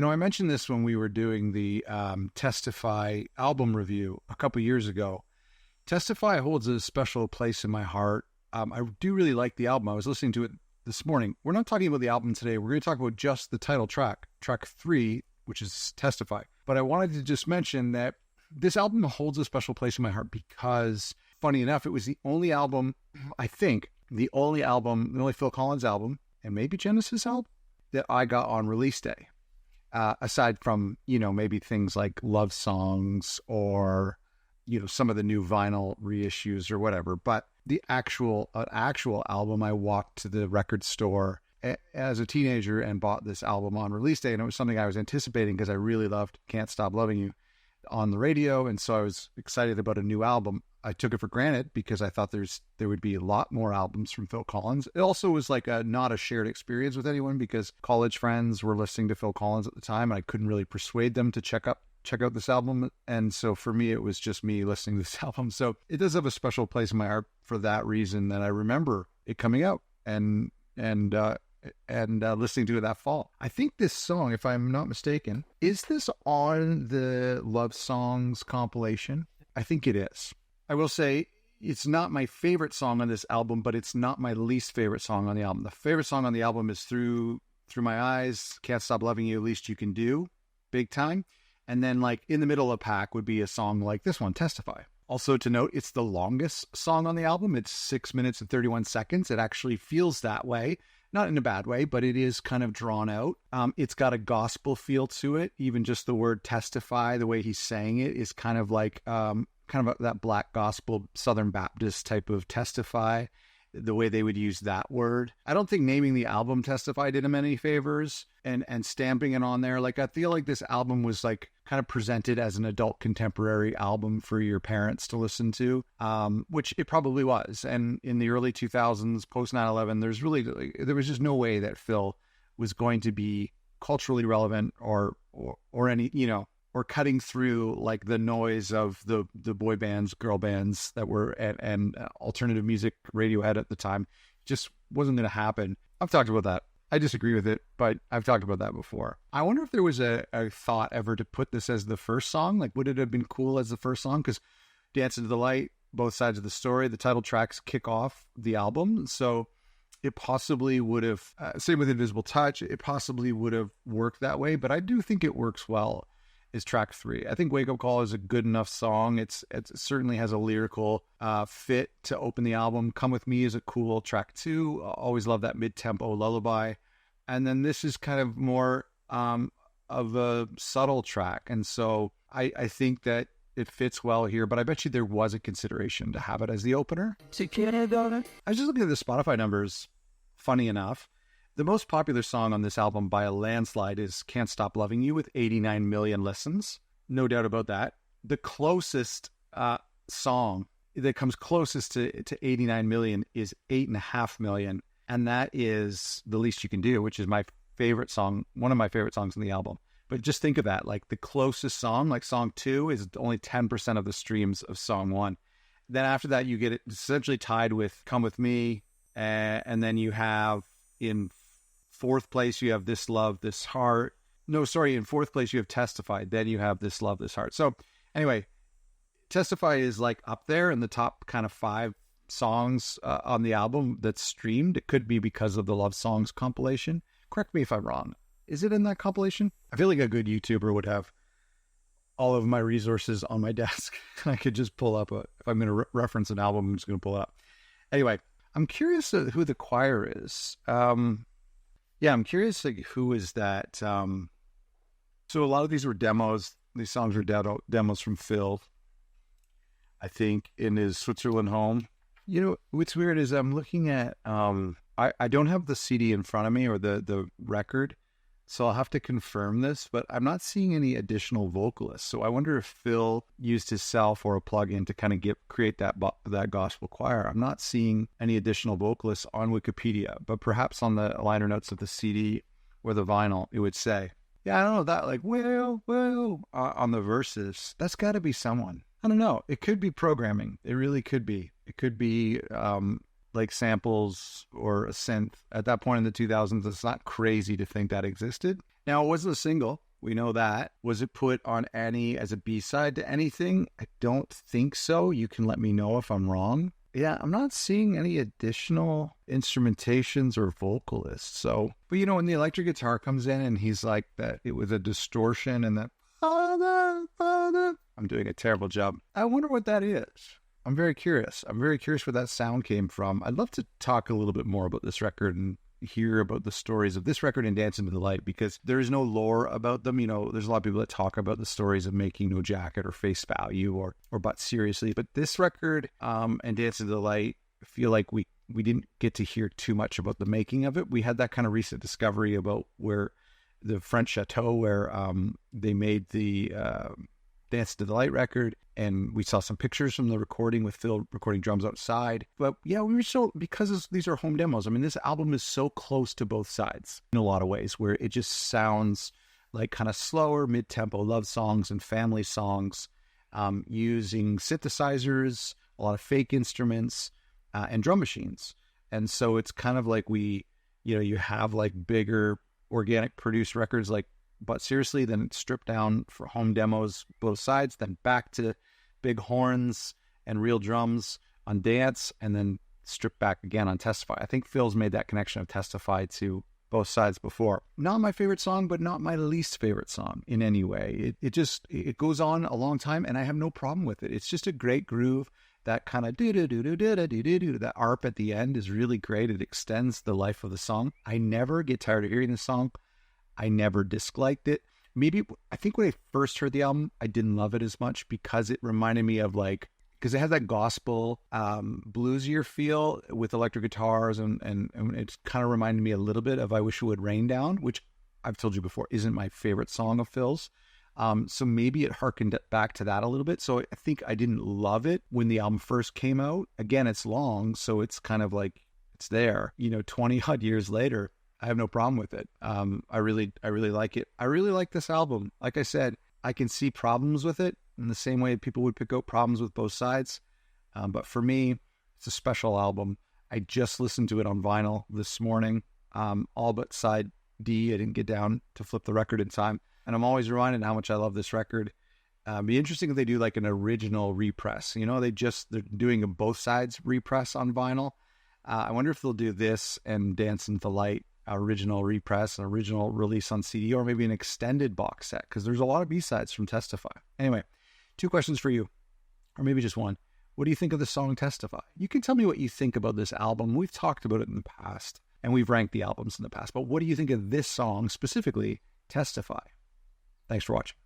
I mentioned this when we were doing the Testify album review a couple years ago. Testify holds a special place in my heart. I do really like the album. I was listening to it this morning. We're not talking about the album today. We're going to talk about just the title track, track 3, which is Testify. But I wanted to just mention that this album holds a special place in my heart because, funny enough, it was the only album, I think, the only Phil Collins album, and maybe Genesis album, that I got on release day. Aside from, maybe things like love songs or, some of the new vinyl reissues or whatever. But the actual album, I walked to the record store as a teenager and bought this album on release day. And it was something I was anticipating because I really loved Can't Stop Loving You on the radio. And so I was excited about a new album. I took it for granted because I thought there would be a lot more albums from Phil Collins. It also was like not a shared experience with anyone because college friends were listening to Phil Collins at the time, and I couldn't really persuade them to check out this album. And so for me, it was just me listening to this album. So it does have a special place in my heart for that reason, that I remember it coming out and listening to it that fall. I think this song, if I'm not mistaken, is this on the Love Songs compilation? I think it is. I will say it's not my favorite song on this album, but it's not my least favorite song on the album. The favorite song on the album is Through My Eyes, Can't Stop Loving You, Least You Can Do, big time. And then like in the middle of the pack would be a song like this one, Testify. Also to note, it's the longest song on the album. It's 6 minutes and 31 seconds. It actually feels that way. Not in a bad way, but it is kind of drawn out. It's got a gospel feel to it. Even just the word testify, the way he's saying it is kind of like that black gospel Southern Baptist type of testify, the way they would use that word. I don't think naming the album Testify did him any favors and stamping it on there. Like, I feel like this album was like kind of presented as an adult contemporary album for your parents to listen to, which it probably was. And in the early 2000s, post 9/11, there was just no way that Phil was going to be culturally relevant or any, or cutting through like the noise of the boy bands, girl bands that were and alternative music Radiohead at the time. Just wasn't going to happen. I've talked about that. I disagree with it, but I've talked about that before. I wonder if there was a thought ever to put this as the first song. Like, would it have been cool as the first song? Because Dance Into the Light, Both Sides of the Story, the title tracks kick off the album. So it possibly would have, same with Invisible Touch, it possibly would have worked that way. But I do think it works well. Is track 3. I think Wake Up Call is a good enough song. It certainly has a lyrical fit to open the album. Come With Me is a cool track 2. Always love that mid-tempo lullaby. And then this is kind of more of a subtle track. And so I think that it fits well here, but I bet you there was a consideration to have it as the opener. I was just looking at the Spotify numbers, funny enough. The most popular song on this album by a landslide is Can't Stop Loving You with 89 million listens. No doubt about that. The closest song that comes closest to 89 million is 8.5 million. And that is The Least You Can Do, which is my favorite song, one of my favorite songs on the album. But just think of that, like the closest song, like song 2 is only 10% of the streams of song 1. Then after that, you get it essentially tied with Come With Me. And then you have in fourth place, you have This Love, This Heart. No, sorry. In fourth place, you have Testify. Then you have This Love, This Heart. So anyway, Testify is like up there in the top kind of 5 songs on the album that's streamed. It could be because of the Love Songs compilation. Correct me if I'm wrong. Is it in that compilation? I feel like a good YouTuber would have all of my resources on my desk. I could just pull up if I'm going to reference an album, I'm just going to pull it up. Anyway, I'm curious who the choir is. Yeah, I'm curious, like, who is that? So a lot of these were demos. These songs were demos from Phil, I think, in his Switzerland home. What's weird is I'm looking at, I don't have the CD in front of me or the record, so I'll have to confirm this, but I'm not seeing any additional vocalists. So I wonder if Phil used himself or a plugin to kind of create that gospel choir. I'm not seeing any additional vocalists on Wikipedia, but perhaps on the liner notes of the CD or the vinyl, it would say, yeah, I don't know, that like, well, on the verses, that's got to be someone. I don't know. It could be programming. It really could be. It could be like samples or a synth. At that point in the 2000s, it's not crazy to think that existed. Now, it wasn't a single. We know that. Was it put on any as a B-side to anything? I don't think so. You can let me know if I'm wrong. Yeah, I'm not seeing any additional instrumentations or vocalists. So, but you know, when the electric guitar comes in and he's like that, it was a distortion and that, I'm doing a terrible job. I wonder what that is. I'm very curious. I'm very curious where that sound came from. I'd love to talk a little bit more about this record and hear about the stories of this record and Dance Into the Light, because there is no lore about them. You know, there's a lot of people that talk about the stories of Making No Jacket or Face Value or But Seriously. But this record and Dance Into the Light, I feel like we didn't get to hear too much about the making of it. We had that kind of recent discovery about where the French chateau where they made the Dance to the Light record, and we saw some pictures from the recording with Phil recording drums outside. But yeah, we were still, because these are home demos, I mean, this album is so close to both sides in a lot of ways, where it just sounds like kind of slower, mid-tempo love songs and family songs, using synthesizers, a lot of fake instruments, and drum machines. And so it's kind of like you have like bigger organic produced records like But Seriously, then stripped down for home demos, both sides, then back to big horns and real drums on Dance, and then stripped back again on Testify. I think Phil's made that connection of Testify to both sides before. Not my favorite song, but not my least favorite song in any way. It goes on a long time, and I have no problem with it. It's just a great groove. That kind of do-do-do-do-do-do-do-do, that ARP at the end is really great. It extends the life of the song. I never get tired of hearing the song. I never disliked it. Maybe, I think when I first heard the album, I didn't love it as much because it reminded me of because it has that gospel, bluesier feel with electric guitars, and it kind of reminded me a little bit of I Wish It Would Rain Down, which I've told you before isn't my favorite song of Phil's. So maybe it harkened back to that a little bit. So I think I didn't love it when the album first came out. Again, it's long, so it's kind of like it's there. 20 odd years later, I have no problem with it. I really like it. I really like this album. Like I said, I can see problems with it in the same way people would pick out problems with both sides. But for me, it's a special album. I just listened to it on vinyl this morning, all but side D. I didn't get down to flip the record in time. And I'm always reminded how much I love this record. It'd be interesting if they do like an original repress. They're doing a both sides repress on vinyl. I wonder if they'll do this and Dance Into the Light original repress, an original release on CD, or maybe an extended box set, because there's a lot of B-sides from Testify. Anyway, 2 questions for you, or maybe just one. What do you think of the song Testify? You can tell me what you think about this album. We've talked about it in the past, and we've ranked the albums in the past, but what do you think of this song, specifically Testify? Thanks for watching.